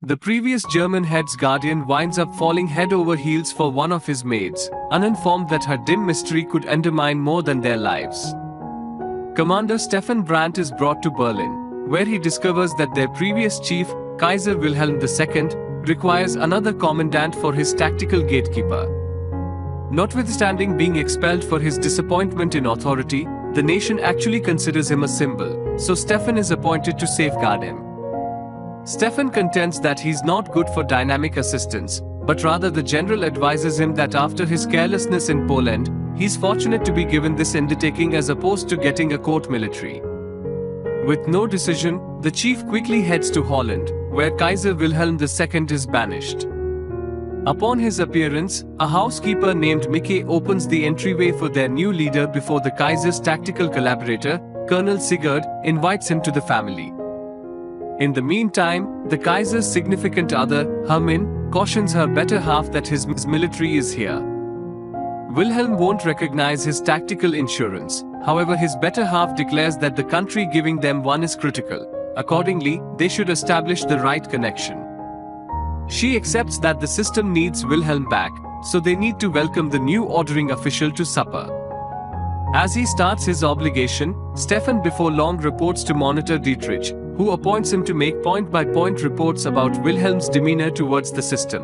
The previous German head's guardian winds up falling head over heels for one of his maids, uninformed that her dim mystery could undermine more than their lives. Commander Stefan Brandt is brought to Berlin, where he discovers that their previous chief, Kaiser Wilhelm II, requires another commandant for his tactical gatekeeper. Notwithstanding being expelled for his disappointment in authority, the nation actually considers him a symbol, so Stefan is appointed to safeguard him. Stefan contends that he's not good for dynamic assistance, but rather the general advises him that after his carelessness in Poland, he's fortunate to be given this undertaking as opposed to getting a court military. With no decision, the chief quickly heads to Holland, where Kaiser Wilhelm II is banished. Upon his appearance, a housekeeper named McTeer opens the entryway for their new leader before the Kaiser's tactical collaborator, Colonel Sigurd, invites him to the family. In the meantime, the Kaiser's significant other, Hermann, cautions her better half that his military is here. Wilhelm won't recognize his tactical insurance, however his better half declares that the country giving them one is critical. Accordingly, they should establish the right connection. She accepts that the system needs Wilhelm back, so they need to welcome the new ordering official to supper. As he starts his obligation, Stefan before long reports to Monitor Dietrich, who appoints him to make point-by-point reports about Wilhelm's demeanor towards the system.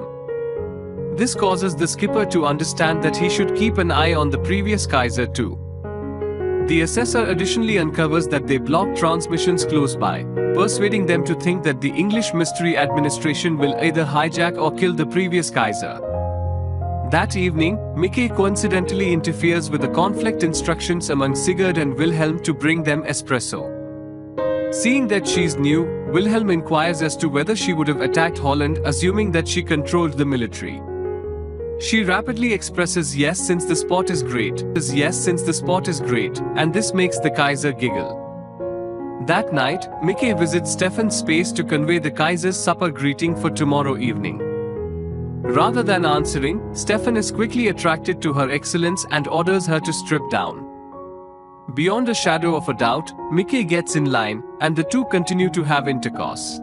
This causes the skipper to understand that he should keep an eye on the previous Kaiser too. The assessor additionally uncovers that they block transmissions close by, persuading them to think that the English Mystery Administration will either hijack or kill the previous Kaiser. That evening, McTeer coincidentally interferes with the conflict instructions among Sigurd and Wilhelm to bring them espresso. Seeing that she's new, Wilhelm inquires as to whether she would have attacked Holland, assuming that she controlled the military. She rapidly expresses yes since the spot is great, and this makes the Kaiser giggle. That night, McTeer visits Stefan's space to convey the Kaiser's supper greeting for tomorrow evening. Rather than answering, Stefan is quickly attracted to her excellence and orders her to strip down. Beyond a shadow of a doubt, McTeer gets in line, and the two continue to have intercourse.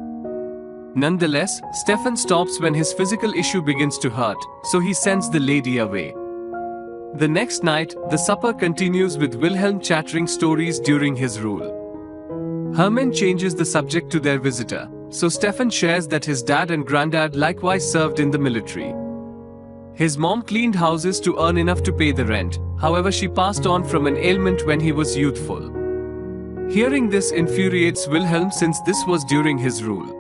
Nonetheless, Stefan stops when his physical issue begins to hurt, so he sends the lady away. The next night, the supper continues with Wilhelm chattering stories during his rule. Hermann changes the subject to their visitor, so Stefan shares that his dad and granddad likewise served in the military. His mom cleaned houses to earn enough to pay the rent, however she passed on from an ailment when he was youthful. Hearing this infuriates Wilhelm since this was during his rule.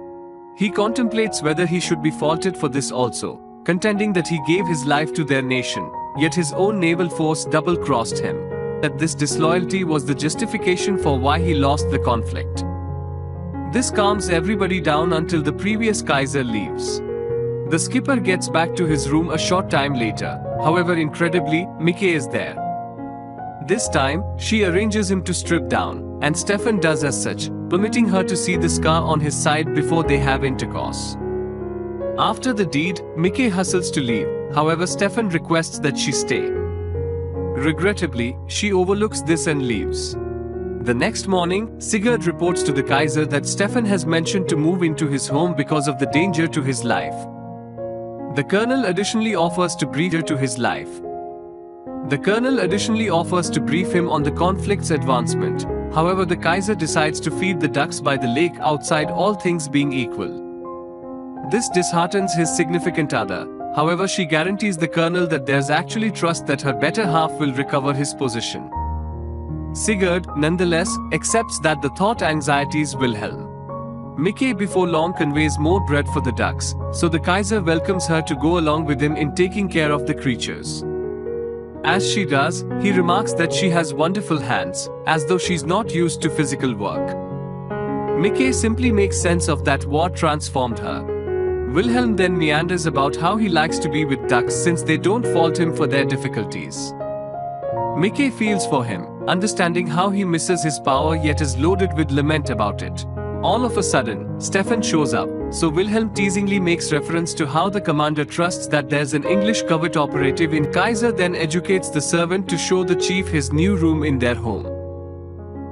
He contemplates whether he should be faulted for this also, contending that he gave his life to their nation, yet his own naval force double-crossed him. That this disloyalty was the justification for why he lost the conflict. This calms everybody down until the previous Kaiser leaves. The skipper gets back to his room a short time later, however incredibly, McTeer is there. This time, she arranges him to strip down, and Stefan does as such, permitting her to see the scar on his side before they have intercourse. After the deed, McTeer hustles to leave, however Stefan requests that she stay. Regrettably, she overlooks this and leaves. The next morning, Sigurd reports to the Kaiser that Stefan has mentioned to move into his home because of the danger to his life. The colonel additionally offers to brief him on the conflict's advancement. However, the Kaiser decides to feed the ducks by the lake outside, all things being equal. This disheartens his significant other. However, she guarantees the colonel that there's actually trust that her better half will recover his position. Sigurd, nonetheless, accepts that the thought anxieties Wilhelm. McTeer before long conveys more bread for the ducks, so the Kaiser welcomes her to go along with him in taking care of the creatures. As she does, he remarks that she has wonderful hands, as though she's not used to physical work. McTeer simply makes sense of that what transformed her. Wilhelm then meanders about how he likes to be with ducks since they don't fault him for their difficulties. McTeer feels for him, understanding how he misses his power yet is loaded with lament about it. All of a sudden, Stefan shows up, so Wilhelm teasingly makes reference to how the commander trusts that there's an English covert operative in. Kaiser then educates the servant to show the chief his new room in their home.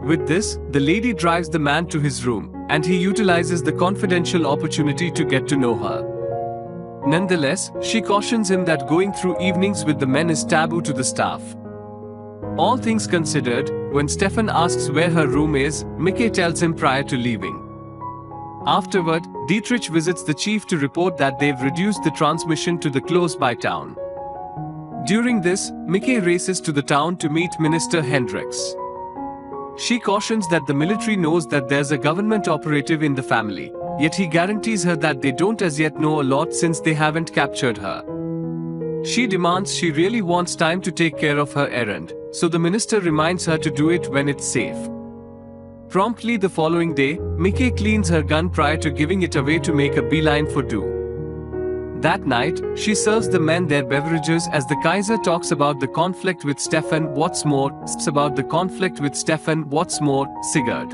With this, the lady drives the man to his room, and he utilizes the confidential opportunity to get to know her. Nonetheless, she cautions him that going through evenings with the men is taboo to the staff. All things considered, when Stefan asks where her room is, McTeer tells him prior to leaving. Afterward, Dietrich visits the chief to report that they've reduced the transmission to the close-by town. During this, McTeer races to the town to meet Minister Hendricks. She cautions that the military knows that there's a government operative in the family, yet he guarantees her that they don't as yet know a lot since they haven't captured her. She demands she really wants time to take care of her errand, so the minister reminds her to do it when it's safe. Promptly the following day, McTeer cleans her gun prior to giving it away to make a beeline for Du. That night, she serves the men their beverages as the Kaiser talks about the conflict with Stefan, Sigurd.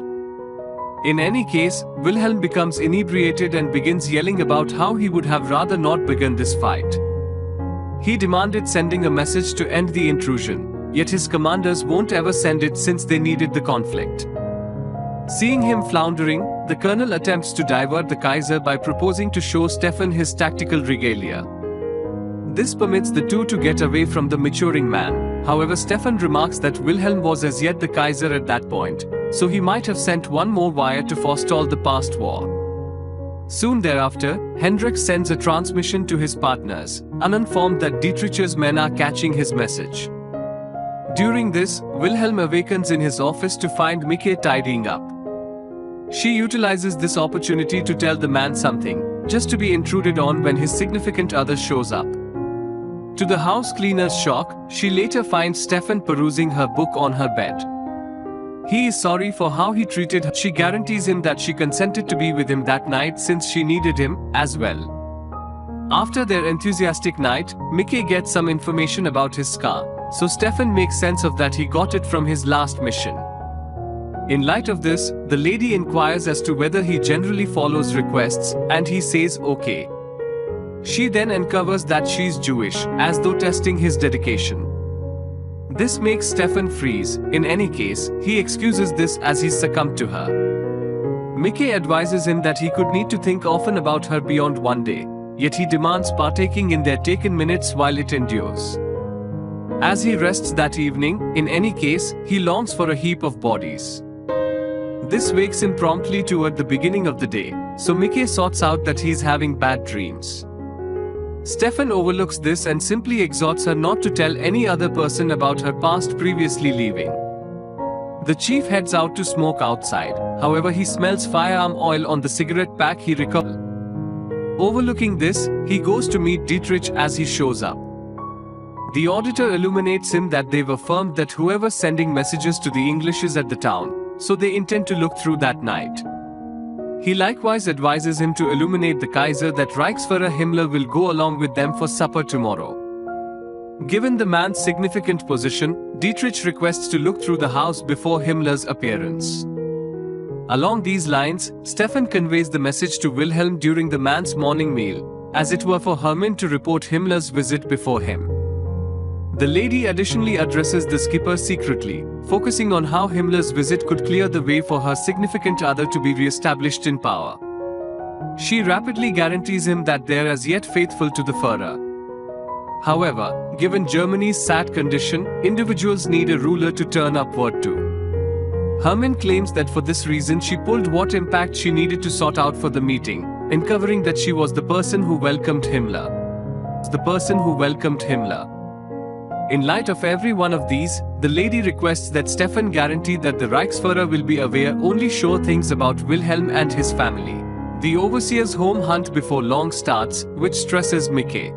In any case, Wilhelm becomes inebriated and begins yelling about how he would have rather not begun this fight. He demanded sending a message to end the intrusion, yet his commanders won't ever send it since they needed the conflict. Seeing him floundering, the colonel attempts to divert the Kaiser by proposing to show Stefan his tactical regalia. This permits the two to get away from the maturing man. However, Stefan remarks that Wilhelm was as yet the Kaiser at that point, so he might have sent one more wire to forestall the past war. Soon thereafter, Hendricks sends a transmission to his partners, uninformed that Dietrich's men are catching his message. During this, Wilhelm awakens in his office to find McTeer tidying up. She utilizes this opportunity to tell the man something, just to be intruded on when his significant other shows up. To the house cleaner's shock, she later finds Stefan perusing her book on her bed. He is sorry for how he treated her. She guarantees him that she consented to be with him that night since she needed him, as well. After their enthusiastic night, McTeer gets some information about his scar, so Stefan makes sense of that he got it from his last mission. In light of this, the lady inquires as to whether he generally follows requests, and he says okay. She then uncovers that she's Jewish, as though testing his dedication. This makes Stefan freeze. In any case, he excuses this as he's succumbed to her. McTeer advises him that he could need to think often about her beyond one day, yet he demands partaking in their taken minutes while it endures. As he rests that evening, in any case, he longs for a heap of bodies. This wakes him promptly toward the beginning of the day, so McTeer sorts out that he's having bad dreams. Stefan overlooks this and simply exhorts her not to tell any other person about her past previously leaving. The chief heads out to smoke outside, however he smells firearm oil on the cigarette pack he recalls. Overlooking this, he goes to meet Dietrich as he shows up. The auditor illuminates him that they've affirmed that whoever's sending messages to the English is at the town, so they intend to look through that night. He likewise advises him to illuminate the Kaiser that Reichsführer Himmler will go along with them for supper tomorrow. Given the man's significant position, Dietrich requests to look through the house before Himmler's appearance. Along these lines, Stefan conveys the message to Wilhelm during the man's morning meal, as it were for Hermann to report Himmler's visit before him. The lady additionally addresses the skipper secretly, focusing on how Himmler's visit could clear the way for her significant other to be re-established in power. She rapidly guarantees him that they're as yet faithful to the Führer. However, given Germany's sad condition, individuals need a ruler to turn upward to. Hermann claims that for this reason she pulled what impact she needed to sort out for the meeting, uncovering that she was the person who welcomed Himmler. In light of every one of these, the lady requests that Stefan guarantee that the Reichsführer will be aware only sure things about Wilhelm and his family. The overseer's home hunt before long starts, which stresses McTeer.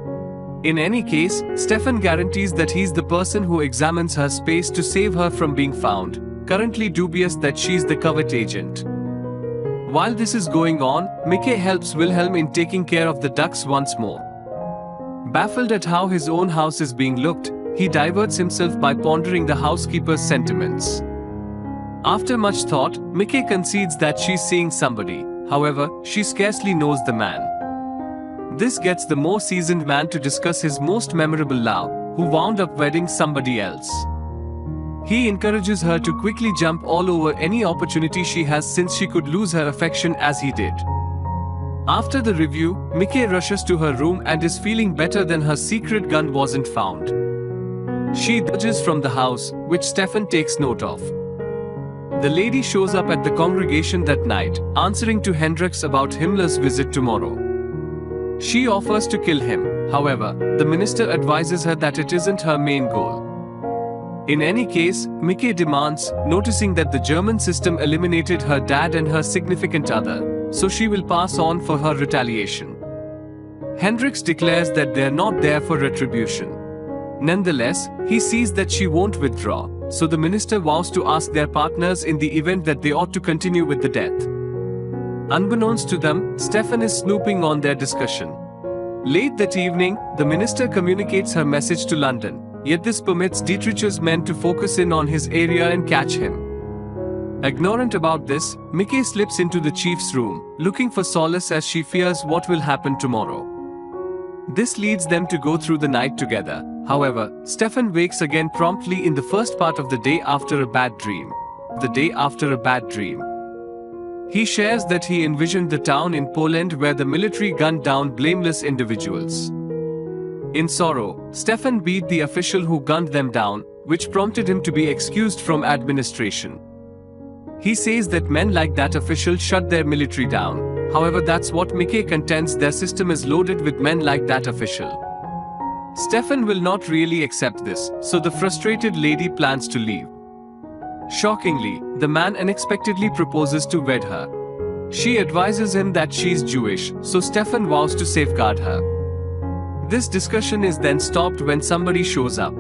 In any case, Stefan guarantees that he's the person who examines her space to save her from being found, currently dubious that she's the covert agent. While this is going on, McTeer helps Wilhelm in taking care of the ducks once more. Baffled at how his own house is being looked, he diverts himself by pondering the housekeeper's sentiments. After much thought, McTeer concedes that she's seeing somebody, however, she scarcely knows the man. This gets the more seasoned man to discuss his most memorable love, who wound up wedding somebody else. He encourages her to quickly jump all over any opportunity she has since she could lose her affection as he did. After the review, McTeer rushes to her room and is feeling better than her secret gun wasn't found. She dodges from the house, which Stefan takes note of. The lady shows up at the congregation that night, answering to Hendricks about Himmler's visit tomorrow. She offers to kill him, however, the minister advises her that it isn't her main goal. In any case, McTeer demands, noticing that the German system eliminated her dad and her significant other, so she will pass on for her retaliation. Hendricks declares that they're not there for retribution. Nonetheless, he sees that she won't withdraw, so the minister vows to ask their partners in the event that they ought to continue with the death. Unbeknownst to them, Stefan is snooping on their discussion. Late that evening, the minister communicates her message to London, yet this permits Dietrich's men to focus in on his area and catch him. Ignorant about this, McTeer slips into the chief's room, looking for solace as she fears what will happen tomorrow. This leads them to go through the night together. However, Stefan wakes again promptly in the first part of the day after a bad dream. The day after a bad dream. He shares that he envisioned the town in Poland where the military gunned down blameless individuals. In sorrow, Stefan beat the official who gunned them down, which prompted him to be excused from administration. He says that men like that official shut their military down. However, that's what McTeer contends, their system is loaded with men like that official. Stefan will not really accept this, so the frustrated lady plans to leave. Shockingly, the man unexpectedly proposes to wed her. She advises him that she's Jewish, so Stefan vows to safeguard her. This discussion is then stopped when somebody shows up.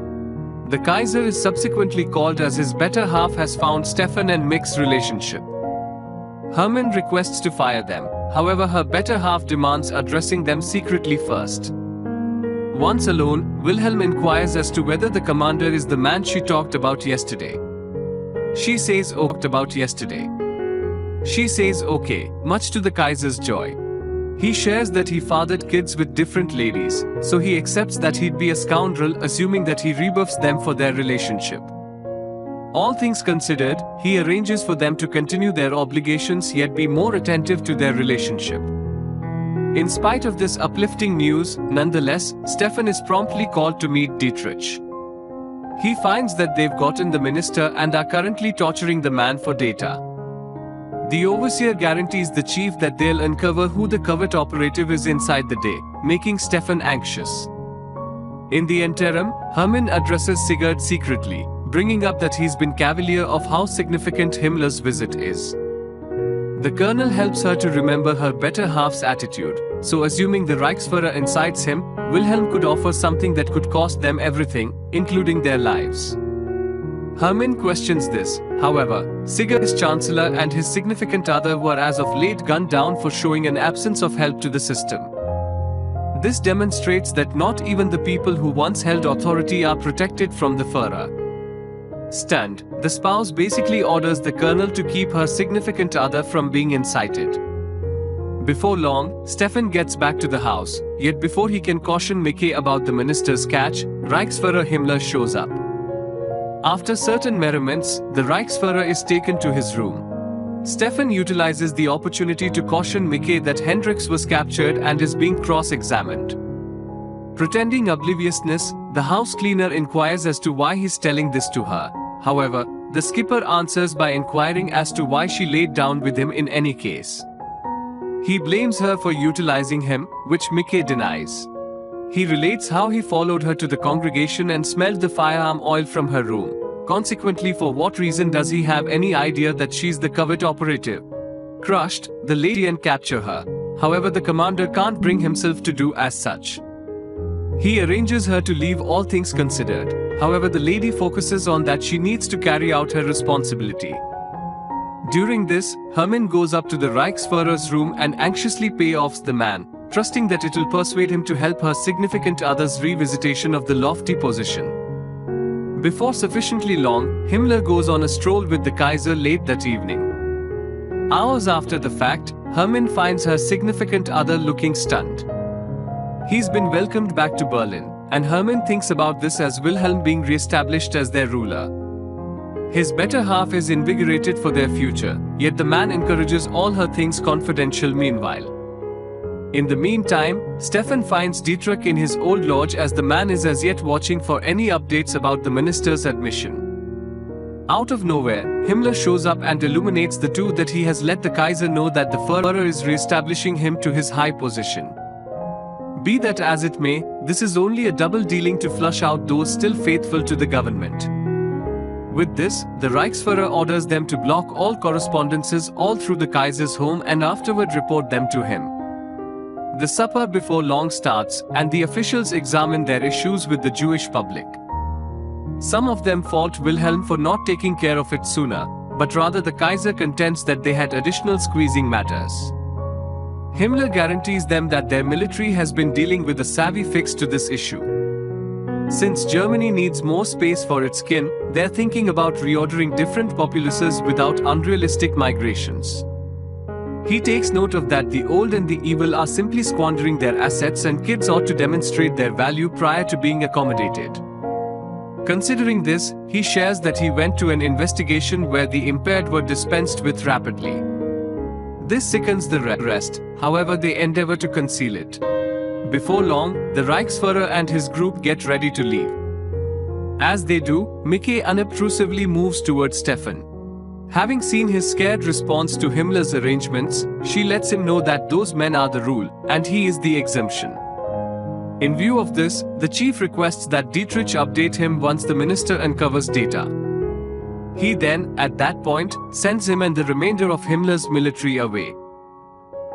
The Kaiser is subsequently called as his better half has found Stefan and Mick's relationship. Hermann requests to fire them, however her better half demands addressing them secretly first. Once alone, Wilhelm inquires as to whether the commander is the man she talked about yesterday. She says okay, much to the Kaiser's joy. He shares that he fathered kids with different ladies, so he accepts that he'd be a scoundrel, assuming that he rebuffs them for their relationship. All things considered, he arranges for them to continue their obligations yet be more attentive to their relationship. In spite of this uplifting news, nonetheless, Stefan is promptly called to meet Dietrich. He finds that they've gotten the minister and are currently torturing the man for data. The overseer guarantees the chief that they'll uncover who the covert operative is inside the day, making Stefan anxious. In the interim, Hermann addresses Sigurd secretly, bringing up that he's been cavalier of how significant Himmler's visit is. The colonel helps her to remember her better half's attitude, so assuming the Reichsführer incites him, Wilhelm could offer something that could cost them everything, including their lives. Hermann questions this, however, Sigurd is chancellor and his significant other were as of late gunned down for showing an absence of help to the system. This demonstrates that not even the people who once held authority are protected from the Führer. Stunned, the spouse basically orders the colonel to keep her significant other from being incited. Before long, Stefan gets back to the house, yet before he can caution McTeer about the minister's catch, Reichsführer Himmler shows up. After certain merriments, the Reichsführer is taken to his room. Stefan utilizes the opportunity to caution McTeer that Hendricks was captured and is being cross-examined. Pretending obliviousness, the house cleaner inquires as to why he's telling this to her. However, the skipper answers by inquiring as to why she laid down with him in any case. He blames her for utilizing him, which McTeer denies. He relates how he followed her to the congregation and smelled the firearm oil from her room. Consequently, for what reason does he have any idea that she's the covert operative? Crushed, the lady and capture her. However, the commander can't bring himself to do as such. He arranges her to leave, all things considered. However, the lady focuses on that she needs to carry out her responsibility. During this, Hermann goes up to the Reichsführer's room and anxiously payoffs the man, trusting that it will persuade him to help her significant other's revisitation of the lofty position. Before sufficiently long, Himmler goes on a stroll with the Kaiser late that evening. Hours after the fact, Hermann finds her significant other looking stunned. He's been welcomed back to Berlin, and Hermann thinks about this as Wilhelm being re-established as their ruler. His better half is invigorated for their future, yet the man encourages all her things confidential meanwhile. In the meantime, Stefan finds Dietrich in his old lodge as the man is as yet watching for any updates about the minister's admission. Out of nowhere, Himmler shows up and illuminates the two that he has let the Kaiser know that the Führer is re-establishing him to his high position. Be that as it may, this is only a double dealing to flush out those still faithful to the government. With this, the Reichsführer orders them to block all correspondences all through the Kaiser's home and afterward report them to him. The supper before long starts, and the officials examine their issues with the Jewish public. Some of them fault Wilhelm for not taking care of it sooner, but rather the Kaiser contends that they had additional squeezing matters. Himmler guarantees them that their military has been dealing with a savvy fix to this issue. Since Germany needs more space for its kin, they're thinking about reordering different populaces without unrealistic migrations. He takes note of that the old and the evil are simply squandering their assets and kids ought to demonstrate their value prior to being accommodated. Considering this, he shares that he went to an investigation where the impaired were dispensed with rapidly. This sickens the rest, however they endeavor to conceal it. Before long, the Reichsführer and his group get ready to leave. As they do, Mickey unobtrusively moves towards Stefan. Having seen his scared response to Himmler's arrangements, she lets him know that those men are the rule, and he is the exemption. In view of this, the chief requests that Dietrich update him once the minister uncovers data. He then, at that point, sends him and the remainder of Himmler's military away.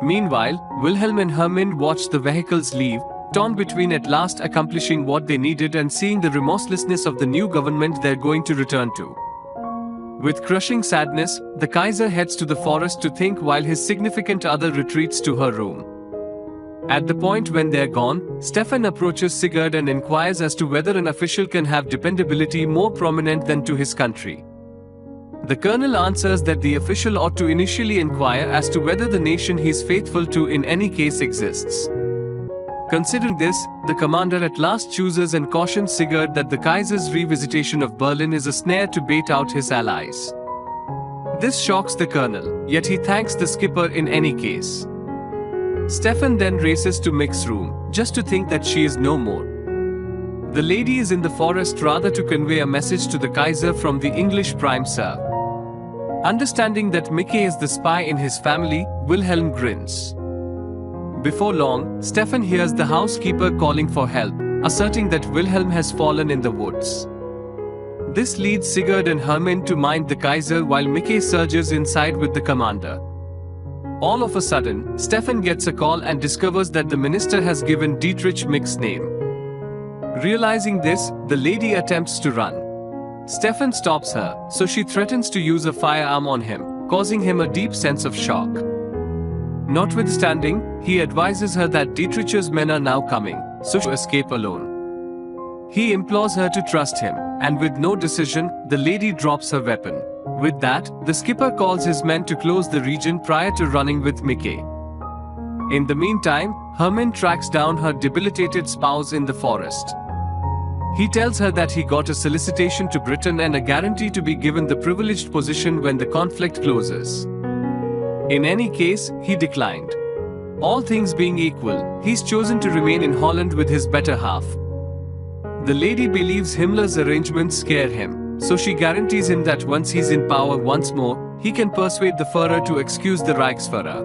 Meanwhile, Wilhelm and Hermann watch the vehicles leave, torn between at last accomplishing what they needed and seeing the remorselessness of the new government they're going to return to. With crushing sadness, the Kaiser heads to the forest to think while his significant other retreats to her room. At the point when they're gone, Stefan approaches Sigurd and inquires as to whether an official can have dependability more prominent than to his country. The colonel answers that the official ought to initially inquire as to whether the nation he's faithful to in any case exists. Considering this, the commander at last chooses and cautions Sigurd that the Kaiser's revisitation of Berlin is a snare to bait out his allies. This shocks the colonel, yet he thanks the skipper in any case. Stefan then races to Mick's room, just to think that she is no more. The lady is in the forest rather to convey a message to the Kaiser from the English Prime Sir. Understanding that Mickey is the spy in his family, Wilhelm grins. Before long, Stefan hears the housekeeper calling for help, asserting that Wilhelm has fallen in the woods. This leads Sigurd and Hermann to mind the Kaiser while Mickey surges inside with the commander. All of a sudden, Stefan gets a call and discovers that the minister has given Dietrich Mick's name. Realizing this, the lady attempts to run. Stefan stops her, so she threatens to use a firearm on him, causing him a deep sense of shock. Notwithstanding, he advises her that Dietrich's men are now coming, so she escape alone. He implores her to trust him, and with no decision, the lady drops her weapon. With that, the skipper calls his men to close the region prior to running with Mickey. In the meantime, Hermann tracks down her debilitated spouse in the forest. He tells her that he got a solicitation to Britain and a guarantee to be given the privileged position when the conflict closes. In any case, he declined. All things being equal, he's chosen to remain in Holland with his better half. The lady believes Himmler's arrangements scare him, so she guarantees him that once he's in power once more, he can persuade the Führer to excuse the Reichsführer.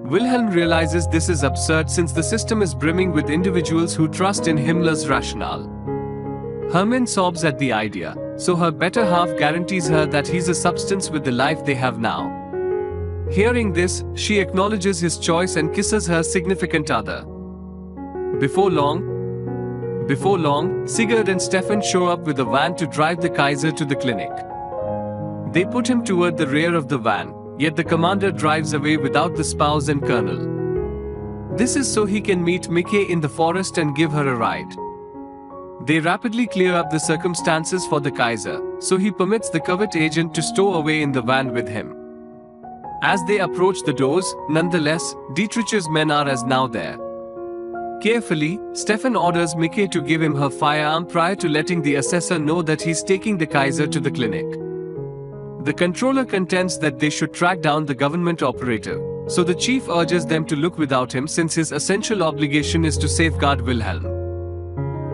Wilhelm realizes this is absurd since the system is brimming with individuals who trust in Himmler's rationale. Hermann sobs at the idea, so her better half guarantees her that he's a substance with the life they have now. Hearing this, she acknowledges his choice and kisses her significant other. Before long, Sigurd and Stefan show up with a van to drive the Kaiser to the clinic. They put him toward the rear of the van, yet the commander drives away without the spouse and colonel. This is so he can meet Mickey in the forest and give her a ride. They rapidly clear up the circumstances for the Kaiser, so he permits the covert agent to stow away in the van with him. As they approach the doors, nonetheless, Dietrich's men are as now there. Carefully, Stefan orders Mickey to give him her firearm prior to letting the assessor know that he's taking the Kaiser to the clinic. The controller contends that they should track down the government operative, so the chief urges them to look without him since his essential obligation is to safeguard Wilhelm.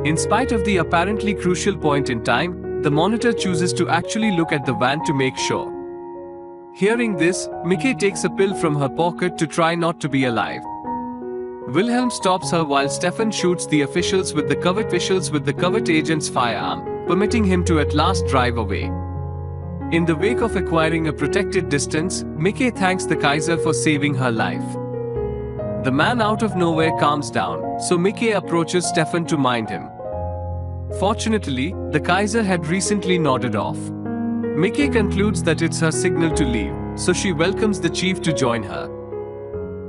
In spite of the apparently crucial point in time, the monitor chooses to actually look at the van to make sure. Hearing this, McTeer takes a pill from her pocket to try not to be alive. Wilhelm stops her while Stefan shoots the officials with the covert agent's firearm, permitting him to at last drive away. In the wake of acquiring a protected distance, McTeer thanks the Kaiser for saving her life. The man out of nowhere calms down, so McTeer approaches Stefan to mind him. Fortunately, the Kaiser had recently nodded off. McTeer concludes that it's her signal to leave, so she welcomes the chief to join her.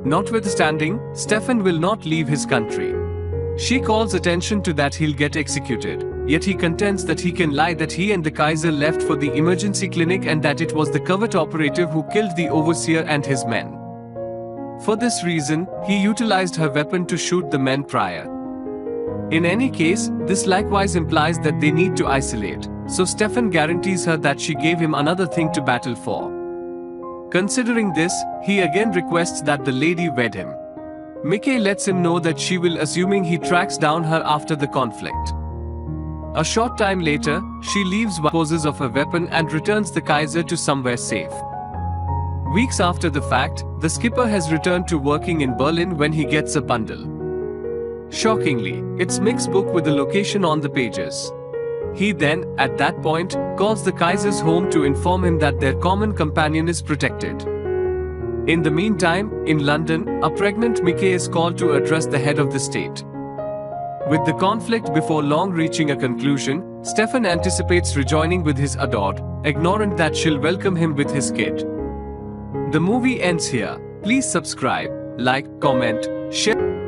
Notwithstanding, Stefan will not leave his country. She calls attention to that he'll get executed, yet he contends that he can lie that he and the Kaiser left for the emergency clinic and that it was the covert operative who killed the overseer and his men. For this reason, he utilized her weapon to shoot the men prior. In any case, this likewise implies that they need to isolate, so Stefan guarantees her that she gave him another thing to battle for. Considering this, he again requests that the lady wed him. McTeer lets him know that she will, assuming he tracks down her after the conflict. A short time later, she leaves, disposes of her weapon and returns the Kaiser to somewhere safe. Weeks after the fact, the skipper has returned to working in Berlin when he gets a bundle. Shockingly, it's Mick's book with the location on the pages. He then, at that point, calls the Kaiser's home to inform him that their common companion is protected. In the meantime, in London, a pregnant McTeer is called to address the head of the state. With the conflict before long reaching a conclusion, Stefan anticipates rejoining with his adored, ignorant that she'll welcome him with his kid. The movie ends here. Please subscribe, like, comment, share.